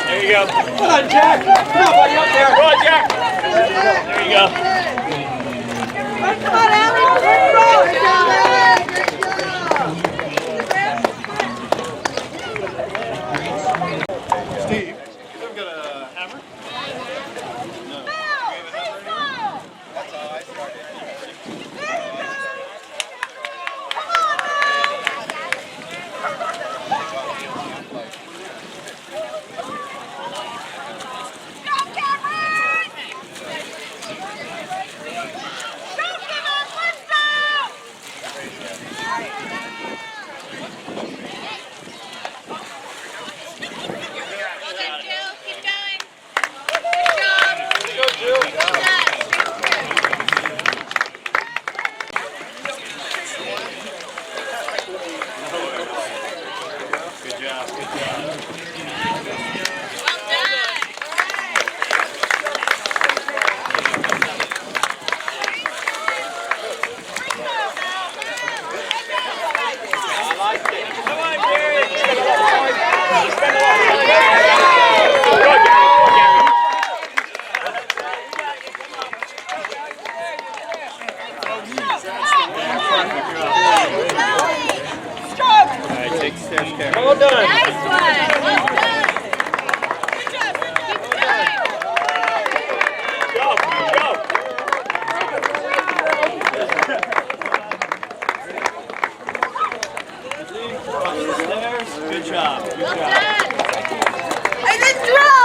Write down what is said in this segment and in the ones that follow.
There you go. Come on, Jack. Come on, buddy, up there. Come on, Jack. There you go. Come on, Alex. Let's go. Steve, you ever got a hammer? No. That's how I started. Well done. Nice one. Well done. Good job. Keep going. Go, go. Good job. Good Well job. done. And then throw.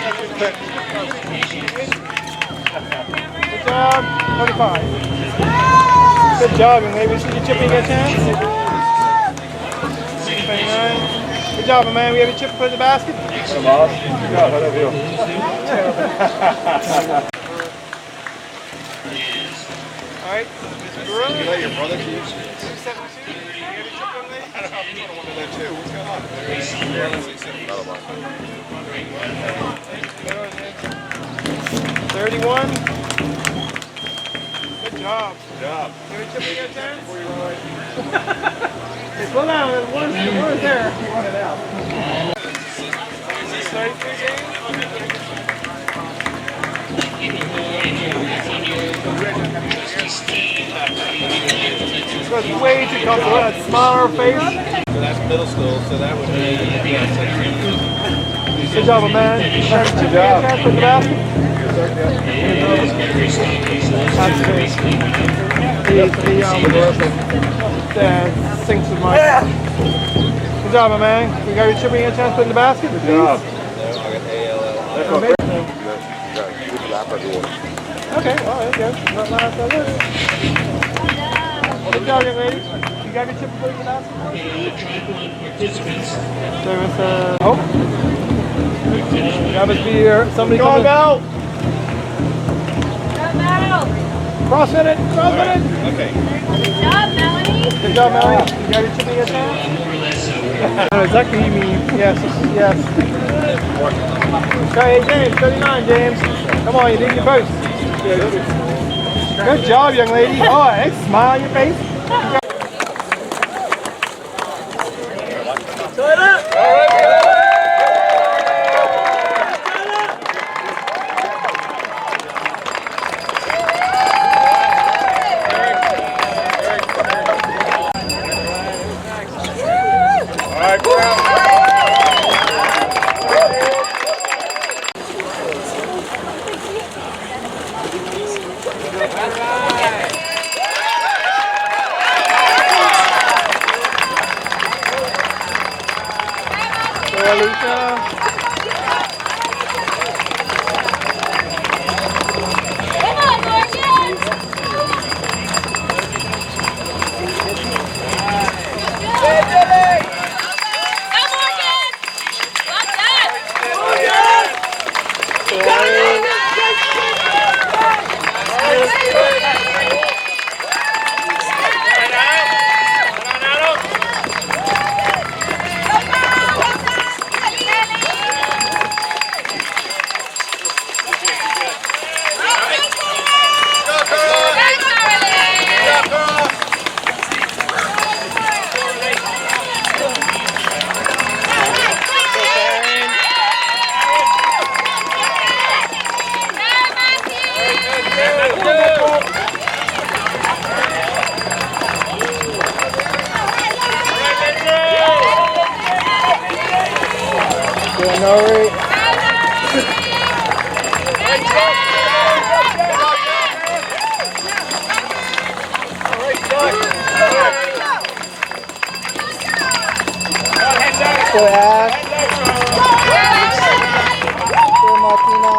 Good job. 25. Good job, young lady. See your chip when you get a chance. 29. Good job, my man. We have your chip put in the basket. Good job. How do I feel? All right. Mr. Burrow. You let your brother use? 272. You have your chip, young lady? I don't know. I'm one of them too. What's going on? Another one. 31. Good job. Good job. You have your chip when you get a chance. Hey, slow down. One's there. You want it out. 33 games. This was way too comfortable. That smile on her face. So that's middle school, so that would be... Good job, my man. Good job. Put the basket. That's great. The sinks with my... Good job, my man. We got your chip when you get a chance to put in the basket. Good job. Okay, well, there you go. Not last, that is. Good job, young lady. You got your chip and put in the basket? There was oh. That must be somebody Go on, Mel! Crossfit it! Crossfit it! Okay. Good job, Melanie. Good job, Melanie. You got your chip and your chance? I know exactly what you mean. Yes, yes. Okay, James, 39, James. Come on, you need your post. Good job, young lady. Oh, hey, smile on your face. Alicia. Come on, Morgan. Go, Morgan. Well Nori. Go Ash. Go Martina.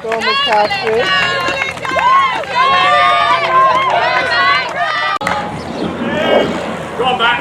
Go Miss Patrick. Go on back.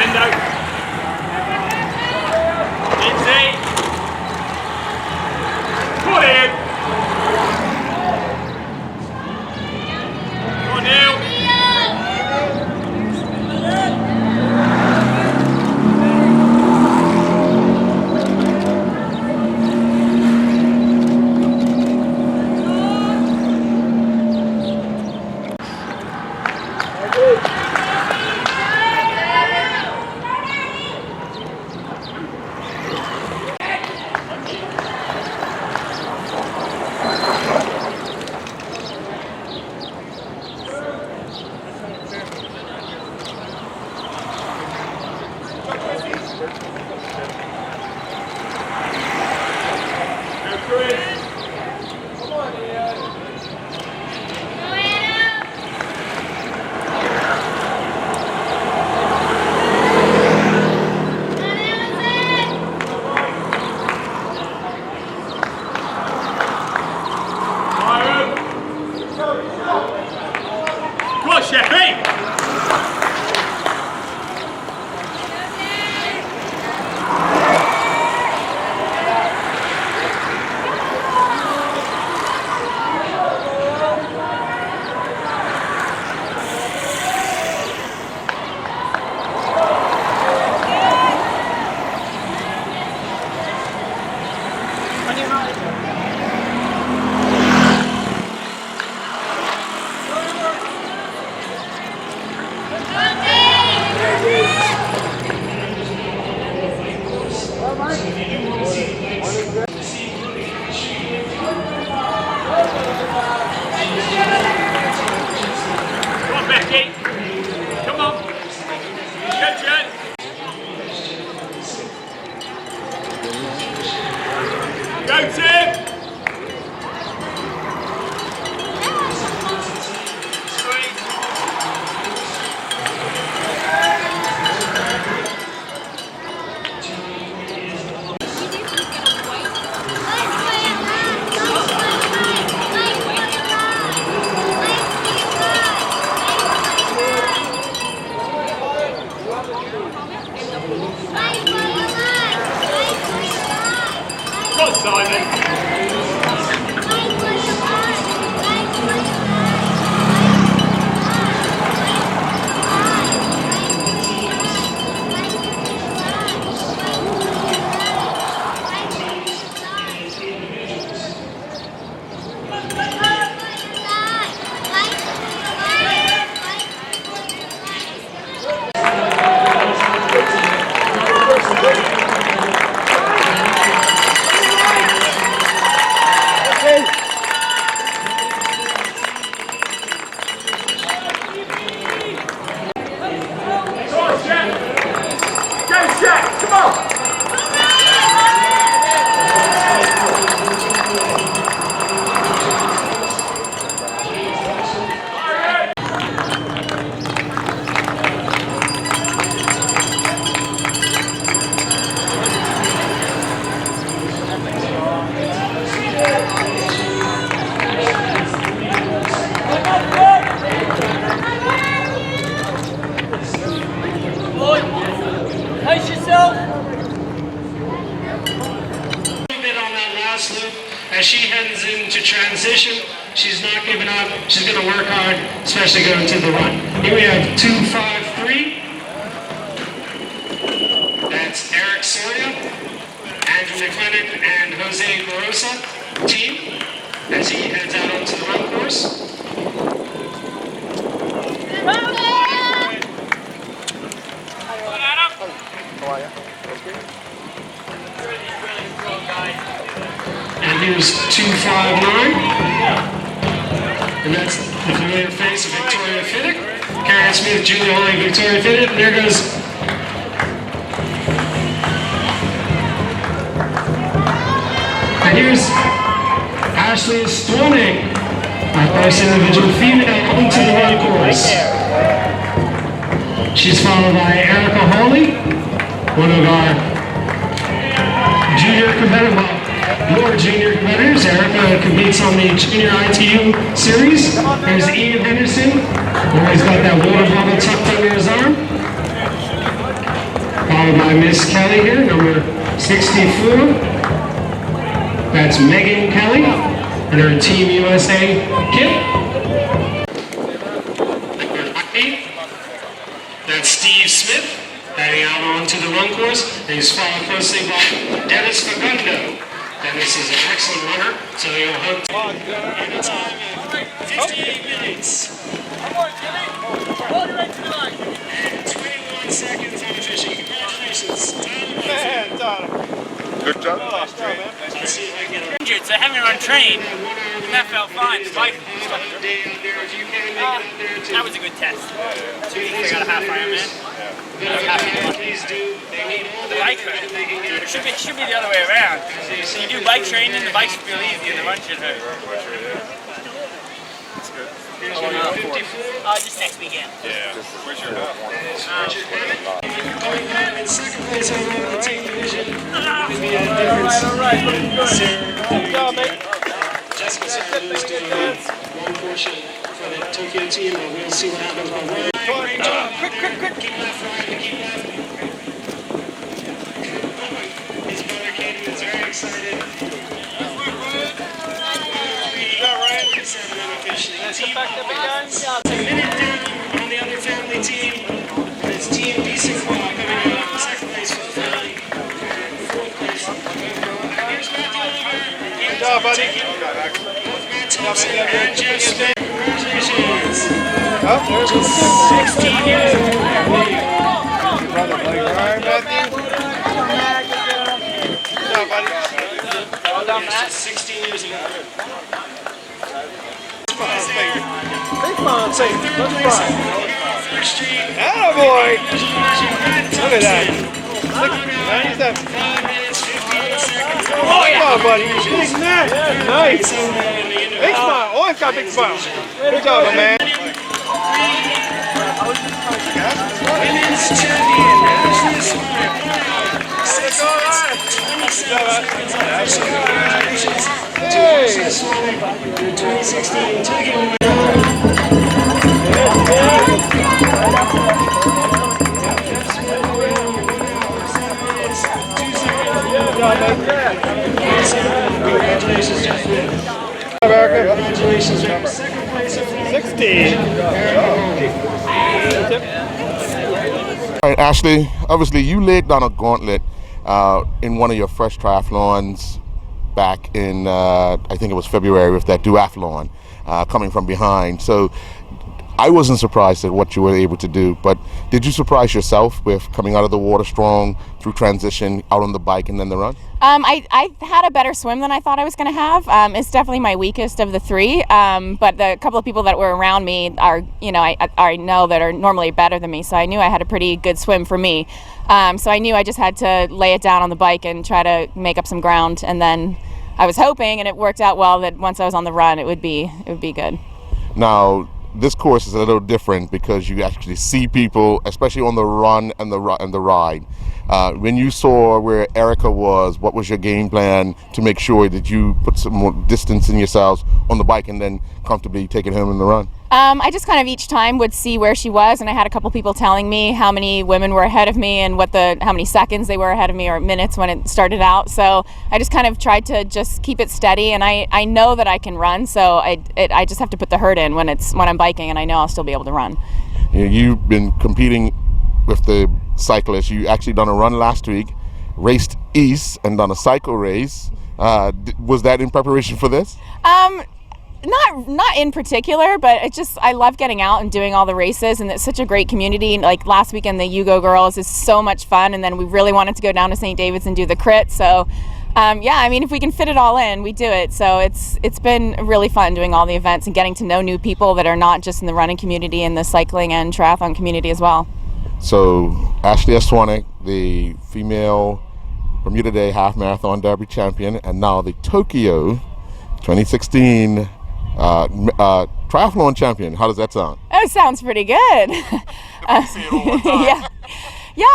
Endo. Lindsay. She's not giving up. She's going to work hard, especially going to the run. Here we have 253. That's Eric Soria, Andrew McLennan, and Jose Barosa team as he heads out onto the run course. And here's 259. And that's the familiar face of Victoria Fiddick. Karen Smith, Julia Holly, Victoria Fiddick. And there goes and here's Ashley Storning, our first individual female onto the run course. She's followed by Erica Hawley, one of our junior competitors. More junior competitors. Erica competes on the Junior ITU series. There's Ian Henderson, always got that water bottle tucked under his arm. Followed by Miss Kelly here, number 64. That's Megan Kelly and her Team USA kit. That's Steve Smith heading out onto the run course. And he's followed closely by Dennis Fagundo. Dennis is an excellent runner, so he'll hook and the time is 58 minutes. And 21 seconds on the fishing. Congratulations, Tyler. Good job. Let's see if I can get Injured, so I haven't run train, and that felt fine. That was a good test. I got a half Ironman. Please do. They need all The bike hurt. It should be the other way around. You do bike training, the bikes feel easy, and the run should hurt. Just next weekend. Yeah. Where's your half? Going home in second place overall in the team division. All right. Good job, mate. Jessica Sarah's doing one portion for the Tokio team, but we'll see what happens by one. Quick. Keep left, Ryan, keep left. His brother Katie is very excited. Team minute down on the other family team. It's Team Decent coming out in second place for the family. Fourth place. Here's Matthew Oliver. Good job, buddy. Both Matt Thompson and Jeff Smith. Congratulations. Oh, there's 16 years old. brother, buddy. All right, Matthew. Good job, buddy. Well done, Matt. 16 years old. Big mom, say, let's fly. Attaboy! Look at that. 97. Oh, yeah, buddy. Big Matt. Nice. Big smile. Always got a big smile. Good job, my man. Women's champion, Ashley Smith. Congratulations. Hey. 2016 Tokyo. Congratulations, Jeff Smith. America. Congratulations, Jeff. Second place overall. 16. All right, Ashley, obviously you laid down a gauntlet in one of your fresh triathlons back in, I think it was February with that duathlon, coming from behind. So I wasn't surprised at what you were able to do, but did you surprise yourself with coming out of the water strong through transition, out on the bike and then the run? I had a better swim than I thought I was going to have. It's definitely my weakest of the three, but the couple of people that were around me are, I know that are normally better than me, so I knew I had a pretty good swim for me. So I knew I just had to lay it down on the bike and try to make up some ground, and then I was hoping, and it worked out well, that once I was on the run, it would be good. Now, this course is a little different because you actually see people, especially on the run and the ride. When you saw where Erica was, what was your game plan to make sure that you put some more distance in yourselves on the bike and then comfortably take it home in the run? I just kind of each time would see where she was, and I had a couple people telling me how many women were ahead of me and how many seconds they were ahead of me, or minutes when it started out. So I just kind of tried to just keep it steady, and I know that I can run, so I just have to put the hurt in when I'm biking, and I know I'll still be able to run. You've been competing with the cyclists. You actually done a run last week, raced east, and done a cycle race. Was that in preparation for this? Not in particular, but I love getting out and doing all the races, and it's such a great community. Like last weekend, the You Go Girls is so much fun, and then we really wanted to go down to St. David's and do the crit. So, if we can fit it all in, we do it. So it's been really fun doing all the events and getting to know new people that are not just in the running community, and the cycling and triathlon community as well. So Ashley Eswanick, the female Bermuda Day Half Marathon Derby champion, and now the Tokio 2016 triathlon champion. How does that sound? Oh, sounds pretty good. Yeah,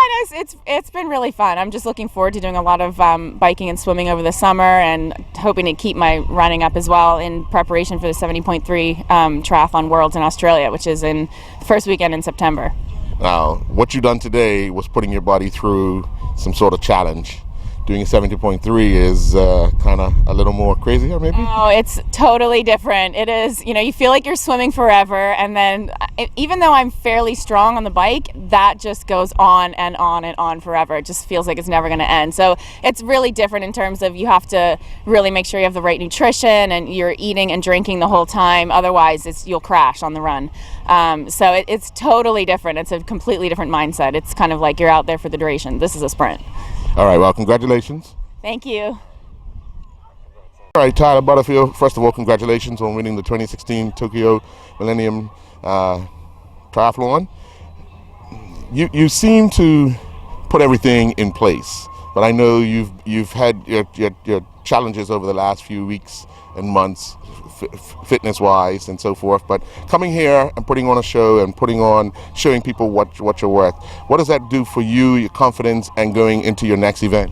it's been really fun. I'm just looking forward to doing a lot of biking and swimming over the summer, and hoping to keep my running up as well in preparation for the 70.3 Triathlon Worlds in Australia, which is in the first weekend in September. Now, what you done today was putting your body through some sort of challenge. Doing a 70.3 is kind of a little more crazier, maybe? Oh, it's totally different. It is, you feel like you're swimming forever, and then even though I'm fairly strong on the bike, that just goes on and on and on forever. It just feels like it's never going to end. So it's really different in terms of you have to really make sure you have the right nutrition and you're eating and drinking the whole time. Otherwise, you'll crash on the run. So it's totally different. It's a completely different mindset. It's kind of like you're out there for the duration. This is a sprint. All right, well, congratulations. Thank you. All right, Tyler Butterfield, first of all, congratulations on winning the 2016 Tokyo Millennium Triathlon. You seem to put everything in place, but I know you've had your challenges over the last few weeks and months, fitness-wise and so forth. But coming here and putting on a show and showing people what you're worth, what does that do for you, your confidence, and going into your next event?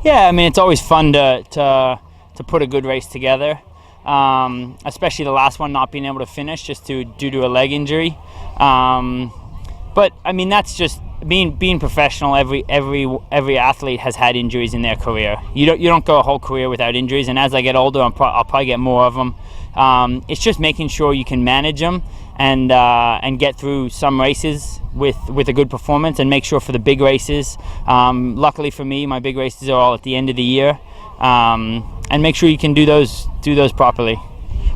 Yeah, I mean, it's always fun to put a good race together, especially the last one not being able to finish due to a leg injury. But I mean, that's just being professional. Every athlete has had injuries in their career. You don't go a whole career without injuries, and as I get older, I'll probably get more of them. It's just making sure you can manage them and get through some races with a good performance, and make sure for the big races. Luckily for me, my big races are all at the end of the year, and make sure you can do those properly.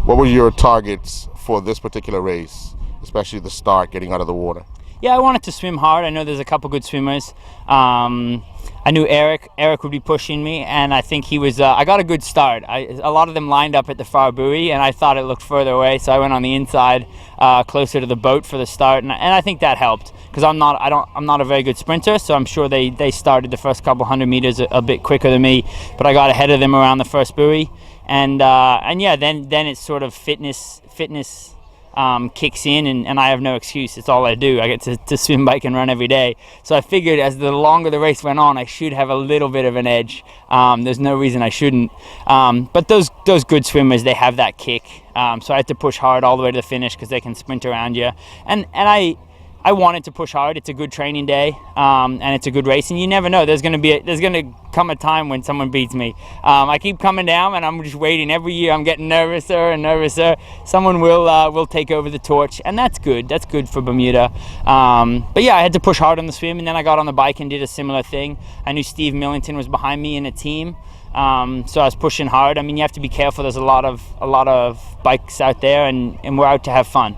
What were your targets for this particular race, especially the start, getting out of the water? Yeah, I wanted to swim hard. I know there's a couple good swimmers. I knew Eric would be pushing me, and I think he was. I got a good start. A lot of them lined up at the far buoy, and I thought it looked further away, so I went on the inside, closer to the boat for the start, and I think that helped, because I'm not a very good sprinter, so I'm sure they started the first couple 100 meters a bit quicker than me, but I got ahead of them around the first buoy, and yeah, then it's sort of fitness kicks in, and I have no excuse. It's all I do. I get to swim, bike, and run every day. So I figured as the longer the race went on, I should have a little bit of an edge. There's no reason I shouldn't. But those good swimmers, they have that kick. So I had to push hard all the way to the finish, because they can sprint around you. And I wanted to push hard. It's a good training day, and it's a good race, and you never know. There's going to come a time when someone beats me. I keep coming down, and I'm just waiting. Every year, I'm getting nervouser and nervouser. Someone will take over the torch, and that's good. That's good for Bermuda. But yeah, I had to push hard on the swim, and then I got on the bike and did a similar thing. I knew Steve Millington was behind me in a team, so I was pushing hard. I mean, you have to be careful. There's a lot of bikes out there, and we're out to have fun.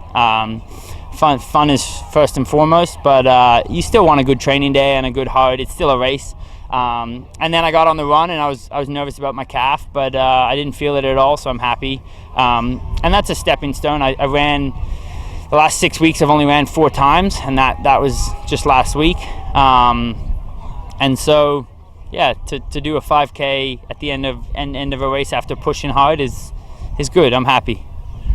Fun is first and foremost, but you still want a good training day and a good hard. It's still a race. And then I got on the run, and I was nervous about my calf, but I didn't feel it at all, so I'm happy. And that's a stepping stone. I ran the last 6 weeks. I've only ran 4 times, and that was just last week. And so, yeah, to do a 5K at the end of a race after pushing hard is good. I'm happy.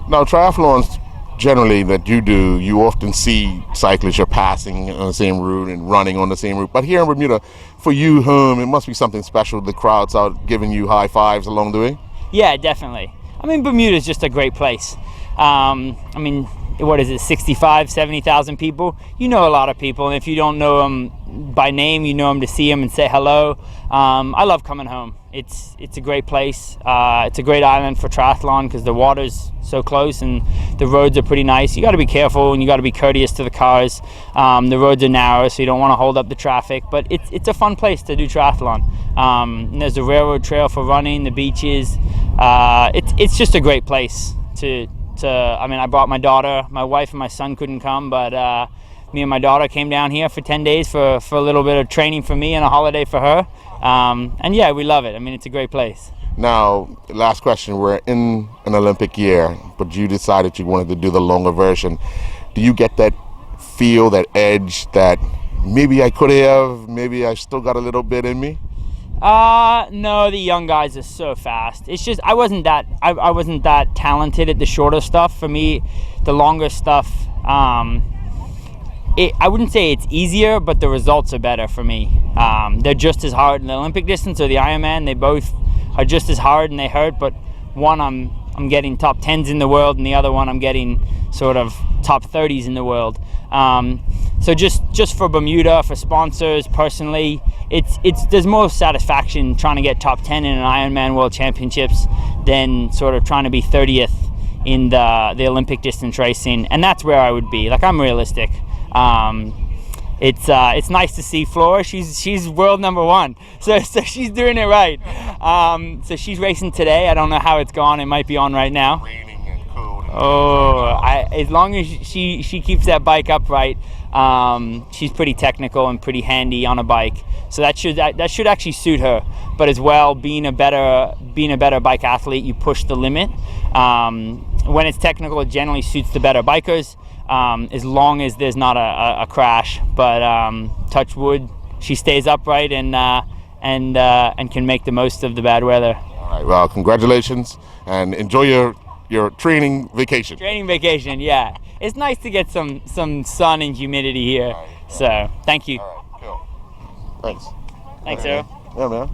Now, triathlons generally that you do, you often see cyclists you're passing on the same route and running on the same route. But here in Bermuda, for you, it must be something special. The crowd's out giving you high fives along the way. Yeah, definitely. I mean, Bermuda is just a great place. I mean, what is it, 65, 70,000 people. You know a lot of people, and if you don't know them by name, you know them to see them and say hello. I love coming home. It's a great place. It's a great island for triathlon because the water's so close and the roads are pretty nice. You got to be careful and you got to be courteous to the cars. The roads are narrow, so you don't want to hold up the traffic, but it's a fun place to do triathlon. And there's a railroad trail for running, the beaches. It's just a great place to I mean, I brought my daughter. My wife and my son couldn't come, but me and my daughter came down here for 10 days for a little bit of training for me and a holiday for her. And yeah, we love it. I mean, it's a great place. Now, last question. We're in an Olympic year, but you decided you wanted to do the longer version. Do you get that feel, that edge that maybe I could have, maybe I still got a little bit in me? No, the young guys are so fast. It's just I wasn't that talented at the shorter stuff. For me, the longer stuff, I wouldn't say it's easier, but the results are better for me. They're just as hard in the Olympic distance or the Ironman. They both are just as hard and they hurt, but one I'm getting top 10s in the world, and the other one I'm getting sort of top 30s in the world. So just for Bermuda, for sponsors, personally, there's more satisfaction trying to get top 10 in an Ironman World Championships than sort of trying to be 30th in the Olympic distance racing, and that's where I would be. Like, I'm realistic. It's nice to see Flora. She's world number 1, so she's doing it right. So she's racing today. I don't know how it's gone. It might be on right now. Raining and cold. As long as she keeps that bike upright, she's pretty technical and pretty handy on a bike. So that should actually suit her. But as well, being a better bike athlete, you push the limit. When it's technical, it generally suits the better bikers. As long as there's not a crash, but touch wood, she stays upright and can make the most of the bad weather. All right, well, congratulations and enjoy your training vacation. Training vacation, yeah. It's nice to get some sun and humidity here. So thank you. All right, cool. Thanks. Thanks, Sarah. Yeah, man.